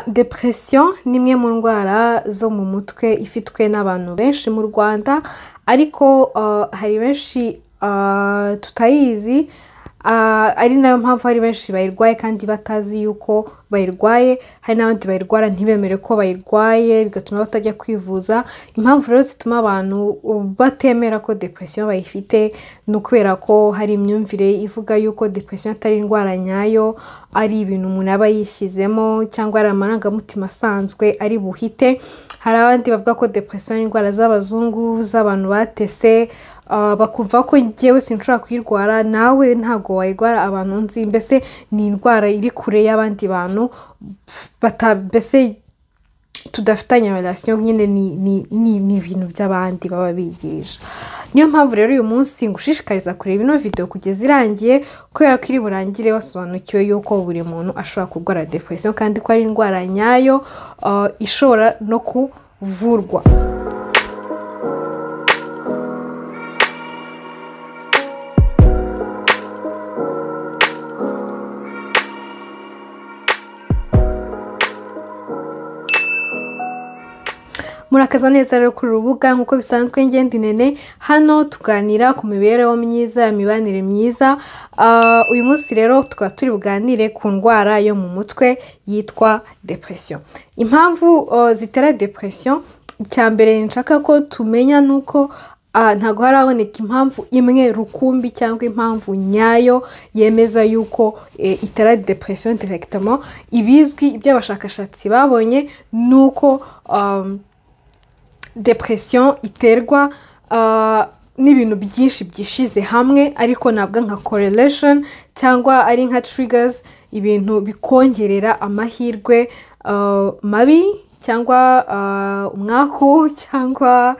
Depression ni imwe mu ndwara zo mu mutwe ifitwe n'abantu benshi mu Rwanda, ariko hari benshi tutayizi, ari nayo mpamvu hari benshi bayirwaye kandi batazi yuko bayirwaye, hari n'abandi bayirwara ntibemere ko bayirwaye bigatuma batajya kwivuza. Impamvu rero zituma abantu batemera ko depression bayifite ni ukubera ko hari imyumvire ivuga yuko depression atari indwara nyayo, ari ibintu umuntu aba yishyizemo cyangwa ari amarangamutima asanzwe ari buhite. Hari abandi bavuga ko depression ari indwara z'abazungu, z'abantu batese, bakumva ko njyewe sinshobora kuyirwara, nawe ntago wayirwara. Abantu nzi mbese ni indwara iri kure y'abandi bantu mbese tudafitanye relation, nyine ni ibintu by'abandi baba bigirisha. Niyo mpamvu rero uyu munsi ngushishikariza kureba ino video kugeza irangiye, kubera ko iri burangire wasobanukiwe yuko buri muntu ashobora kurwara depression kandi ko ari indwara nyayo ishobora no kuvurwa. Murakaza neza rero kuri rubuga nkuko bisanzwe ngende Nene, hano tuganira ku mibereho myiza, imibanire myiza. Uyu munsi rero tukaba turi buganire ku ndwara yo mu mutwe yitwa depression. Impamvu zitera depression, icyambere nshaka ko tumenya nuko ntago haraboneka impamvu imwe rukumbi cyangwa impamvu nyayo yemeza yuko itera depression directement. Ibizwi iby'abashakashatsi babonye nuko depression iterwa n'ibintu byinshi byishize hamwe, ariko nabwo nka correlation cyangwa ari nka triggers, ibintu bikongerera amahirwe mabi cyangwa umwaku cyangwa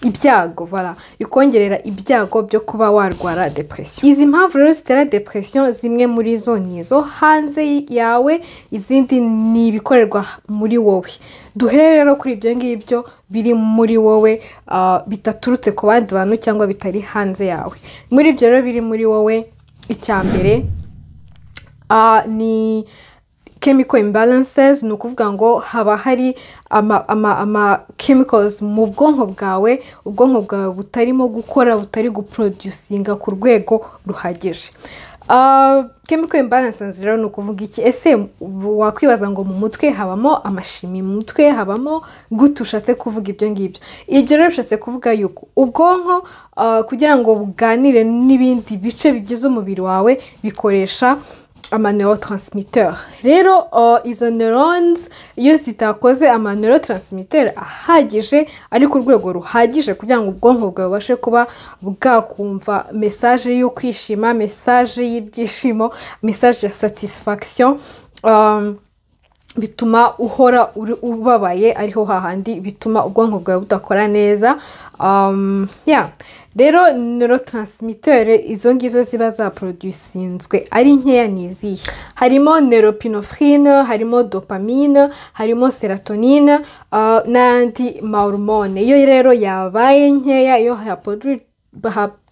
ibyago, voilà, bikongerera ibyago byo kuba warwara depression. Izi mpamvu rero zitera depression, zimwe muri zo nizo hanze yawe, izindi ni ibikorerwa muri wowe. Duhere rero kuri ibyo ngibyo biri muri wowe, bitaturutse ku bandi bantu cyangwa bitari hanze yawe. Muri ibyo rero biri muri wowe, icyambere ni chemical imbalances. Ni ukuvuga ngo haba hari ama chemicals mu bwonko bwawe, ubwonko bwawe butarimo gukora, butari guproducinga ku rwego ruhagije. Chemical imbalances rero ni ukuvuga iki? Ese wakwibaza ngo mu mutwe habamo amashimi, mu mutwe habamo gute? Ushatse kuvuga ibyo ngibyo. Ibyo rero ushatse kuvuga yuko ubwonko kugira ngo buganire n'ibindi bice bigize umubiri wawe bikoresha neurotransmitter. Rero izo neurons iyo zitakoze neurotransmitter ahagije, ari ku rwego ruhagije kugira ngo ubwonko bwawe bubashe kuba bwakumva message yo kwishima, message y'ibyishimo, message ya satisfaction, bituma uhora ubabaye, ariho hahandi bituma ubwonko bwawe budakora neza. Rero neurotransmitter izo ngizo ziba zaproducinzwe ari nkeya nizihe? Harimo norepinephrine, harimo dopamine, harimo serotonine, n'andi mahormone. Iyo rero yabaye nkeya, iyo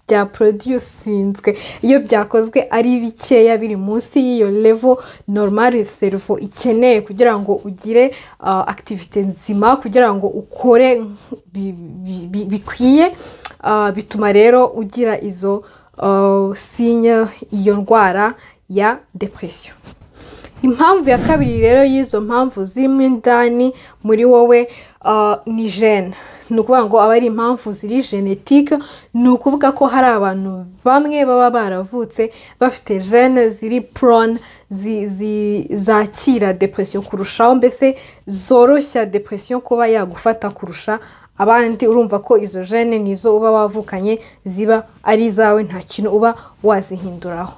byaproducinzwe, iyo byakozwe ari bikeya, biri munsi y'iyo level normal cerveau ikeneye kugira ngo ugire activite nzima, kugira ngo ukore bikwiye, bituma rero ugira izo signe, iyo ndwara ya depression. Impamvu ya kabiri rero y'izo mpamvu zimwe ndani muri wowe ni gene. Ni ukuvuga ngo aba ari impamvu ziri genetique. Ni ukuvuga ko hari abantu bamwe baba baravutse bafite gene ziri prone, zakira depression kurushaho, mbese zoroshya depression kuba yagufata kurusha abandi. Urumva ko izo gene nizo uba wavukanye, ziba ari zawe, nta kintu uba wazihinduraho.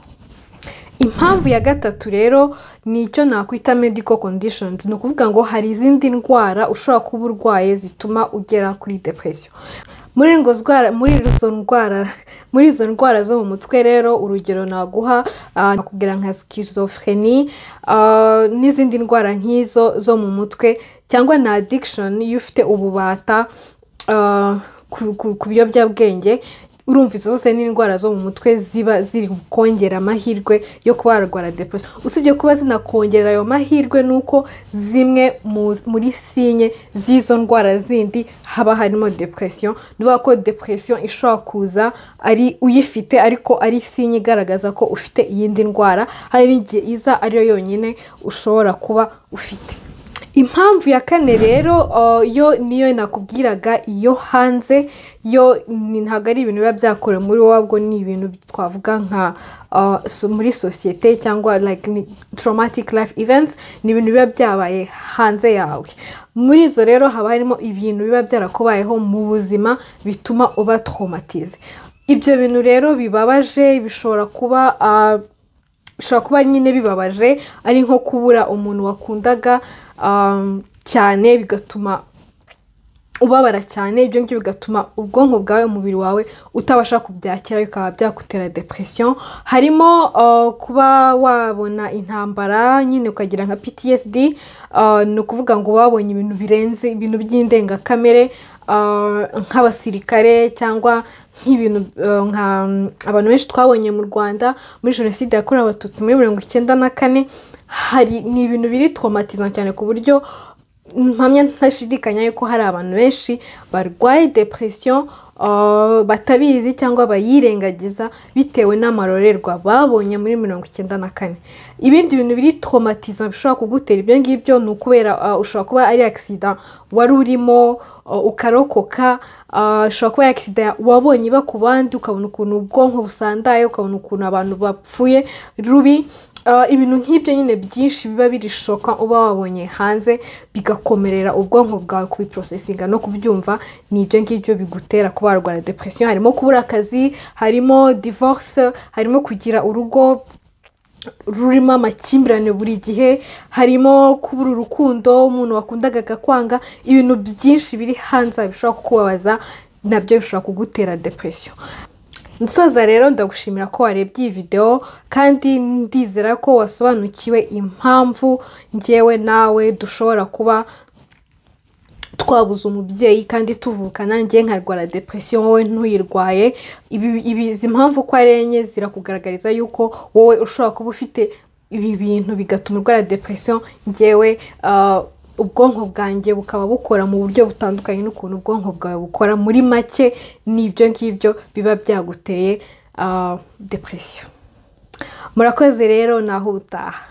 Impamvu ya gatatu rero ni icyo nakwita medical conditions. Ni ukuvuga ngo hari izindi ndwara ushobora kuba urwaye zituma ugera kuri depression. Muri izo ndwara zo mu mutwe rero, urugero naguha nakubwira nka schizophrenie, n'izindi ndwara nk'izo zo mu mutwe, cyangwa na addiction, iyo ufite ububata ku biyobyabwenge. urumva izo zose n'indwara zo mu mutwe ziba ziri kongera amahirwe yo kuba warwara depression. Usibye kuba zinakongera ayo mahirwe nuko zimwe muri sinye z'izo ndwara zindi haba harimo depression. Niba ko depression ishobora kuza ari uyifite ariko ari sinye igaragaza ko ufite iyindi ndwara, hari igihe iza ariyo yonyine ushobora kuba ufite. Impamvu ya kane rero yo niyo nakubwiraga, iyo hanze yo ntago ari ibintu biba byakore muri wowe, ahubwo ni ibintu twavuga nka muri societe cyangwa like traumatic life events, ni ibintu biba byabaye hanze yawe. Muri zo rero haba harimo ibintu biba byarakubayeho mu buzima bituma uba traumatize. Ibyo bintu rero bibabaje bishobora kuba nyine bibabaje, ari nko kubura umuntu wakundaga cyane bigatuma ubabara cyane. Ibyo ngibyo bigatuma ubwonko bwawe, umubiri wawe utabasha kubyakira, bikaba byagutera depression. Harimo kuba wabona intambara nyine ukagira nka PTSD, ni ukuvuga ngo wabonye ibintu birenze, ibintu by'indengakamere nk'abasirikare cyangwa nk'ibintu nka abantu benshi twabonye mu Rwanda muri jenoside yakorewe abatutsi muri 1994. Ni ibintu biri traumatizant cyane ku buryo mpamya ntashidikanya yuko hari abantu benshi barwaye depression batabizi cyangwa bayirengagiza bitewe n'amarorerwa babonye muri 1994. Ibindi bintu biri traumatizant bishobora kugutera ibyo ngibyo ni ukubera ushobora kuba ari accident wari urimo ukarokoka, ushobora kuba ari accident wabonye iba ku bandi, ukabona ukuntu ubwonko busandaye, ukabona ukuntu abantu bapfuye rubi. Ibintu nk'ibyo nyine byinshi biba birishoka uba wabonye hanze, bigakomerera ubwonko bwawe kubiprocesinga no kubyumva. Ni ibyo ngibyo bigutera kuba warwara depression. Harimo kubura akazi, harimo divorce, harimo kugira urugo rurimo amakimbirane buri gihe, harimo kubura urukundo, umuntu wakundaga akakwanga. Ibintu byinshi biri hanze bishobora kukubabaza, nabyo bishobora kugutera depression. Nsoza rero ndagushimira ko warebye iyi video, kandi ndizera ko wasobanukiwe impamvu njyewe nawe dushobora kuba twabuze umubyeyi kandi tuvukana, njye nkarwara depression wowe ntuyirwaye. Izi mpamvu ko ari enye zirakugaragariza yuko wowe ushobora kuba ufite ibi bintu bigatuma urwara depression. Njyewe ubwonko bwanjye bukaba bukora mu buryo butandukanye n'ukuntu ubwonko bwawe bukora. Muri make ni ibyo ngibyo biba byaguteye depression. Murakoze rero, naho utaha.